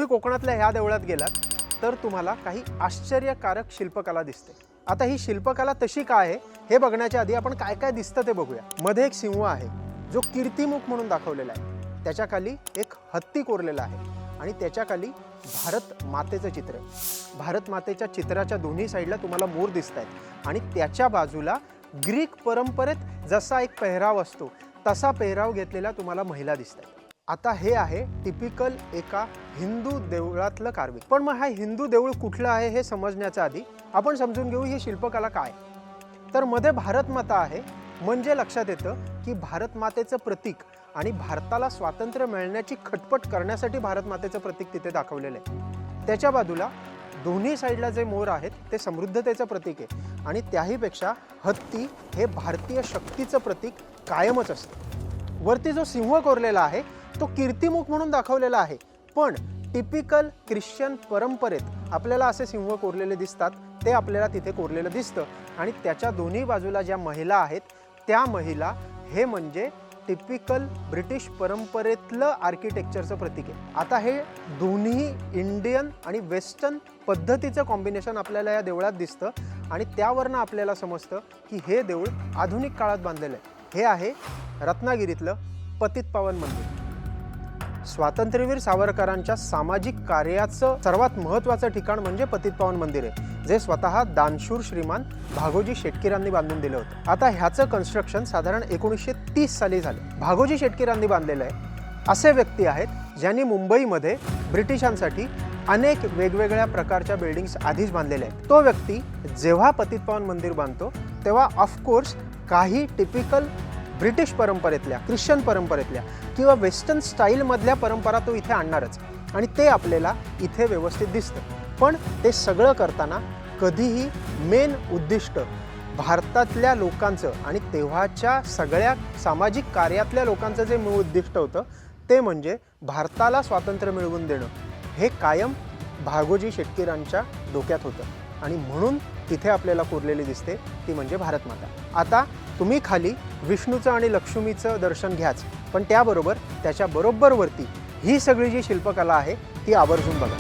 कोकणातल्या ह्या देवळात गेलात तर तुम्हाला काही आश्चर्यकारक शिल्पकला दिसते। आता ही शिल्पकला तशी काय आहे हे बघण्याच्या आधी आपण काय काय दिसतं ते बघूया। मध्ये एक सिंह आहे जो कीर्तिमुख म्हणून दाखवलेला आहे, त्याच्या खाली एक हत्ती कोरलेला आहे आणि त्याच्या खाली भारत मातेचं चित्र आहे। भारत मातेच्या चित्राच्या दोन्ही साईडला तुम्हाला मोर दिसत आहेत आणि त्याच्या बाजूला ग्रीक परंपरेत जसा एक पेहराव असतो तसा पेहराव घेतलेला तुम्हाला महिला दिसत आहेत। आता हे आहे टिपिकल एका हिंदू देवळातलं कार्विंग। पण मग हा हिंदू देऊळ कुठलं आहे हे समजण्याच्या आधी आपण समजून घेऊ ही शिल्पकला काय। तर मध्ये भारत माता आहे म्हणजे लक्षात येतं की भारत मातेचं प्रतीक आणि भारताला स्वातंत्र्य मिळण्याची खटपट करण्यासाठी भारत मातेचं प्रतीक तिथे दाखवलेलं आहे। त्याच्या बाजूला दोन्ही साईडला जे मोर आहेत ते समृद्धतेचं प्रतीक आहे आणि त्याहीपेक्षा हत्ती हे भारतीय शक्तीचं प्रतीक कायमच असतं। वरती जो सिंह कोरलेला आहे तो कीर्तिमुख म्हणून दाखवलेला आहे, पण टिपिकल ख्रिश्चन परंपरेत आपल्याला असे सिंह कोरलेले दिसतात, ते आपल्याला तिथे कोरलेलं दिसतं आणि त्याच्या दोन्ही बाजूला ज्या महिला आहेत त्या महिला हे म्हणजे टिपिकल ब्रिटिश परंपरेतलं आर्किटेक्चरचं प्रतीक आहे। आता हे दोन्ही इंडियन आणि वेस्टर्न पद्धतीचं कॉम्बिनेशन आपल्याला या देवळात दिसतं आणि त्यावरनं आपल्याला समजतं की हे देऊळ आधुनिक काळात बांधलेलं आहे। हे आहे रत्नागिरीतलं पतितपावन मंदिर। स्वातंत्र्यवीर सावरकरांच्या सामाजिक कार्याचं सर्वात महत्त्वाचं ठिकाण म्हणजे पतितपावन मंदिर आहे, जे स्वतः दानशूर श्रीमान भागोजी शेटकीरांनी बांधून दिलं होतं। आता ह्याचं कन्स्ट्रक्शन साधारण 1930 साली झालं। भागोजी शेटकीरांनी बांधलेलं आहे। असे व्यक्ती आहेत ज्यांनी मुंबईमध्ये ब्रिटिशांसाठी अनेक वेगवेगळ्या प्रकारच्या बिल्डिंग्स आधीच बांधलेल्या आहेत। तो व्यक्ती जेव्हा पतितपावन मंदिर बांधतो तेव्हा ऑफकोर्स काही टिपिकल ब्रिटिश परंपरेतल्या, ख्रिश्चन परंपरेतल्या किंवा वेस्टर्न स्टाईलमधल्या परंपरा तो इथे आणणारच आणि ते आपल्याला इथे व्यवस्थित दिसतं। पण ते सगळं करताना कधीही मेन उद्दिष्ट भारतातल्या लोकांचं आणि तेव्हाच्या सगळ्या सामाजिक कार्यातल्या लोकांचं जे मूळ उद्दिष्ट होतं ते म्हणजे भारताला स्वातंत्र्य मिळवून देणं, हे कायम भागोजी शेटकीरांच्या डोक्यात होतं आणि म्हणून तिथे आपल्याला कोरलेली दिसते ती म्हणजे भारत माता। आता तुम्ही खाली विष्णूचं आणि लक्ष्मीचं दर्शन घ्याच, पण त्याबरोबर त्याच्या बरोबर वरती ही सगळी जी शिल्पकला आहे ती आवर्जून बघा।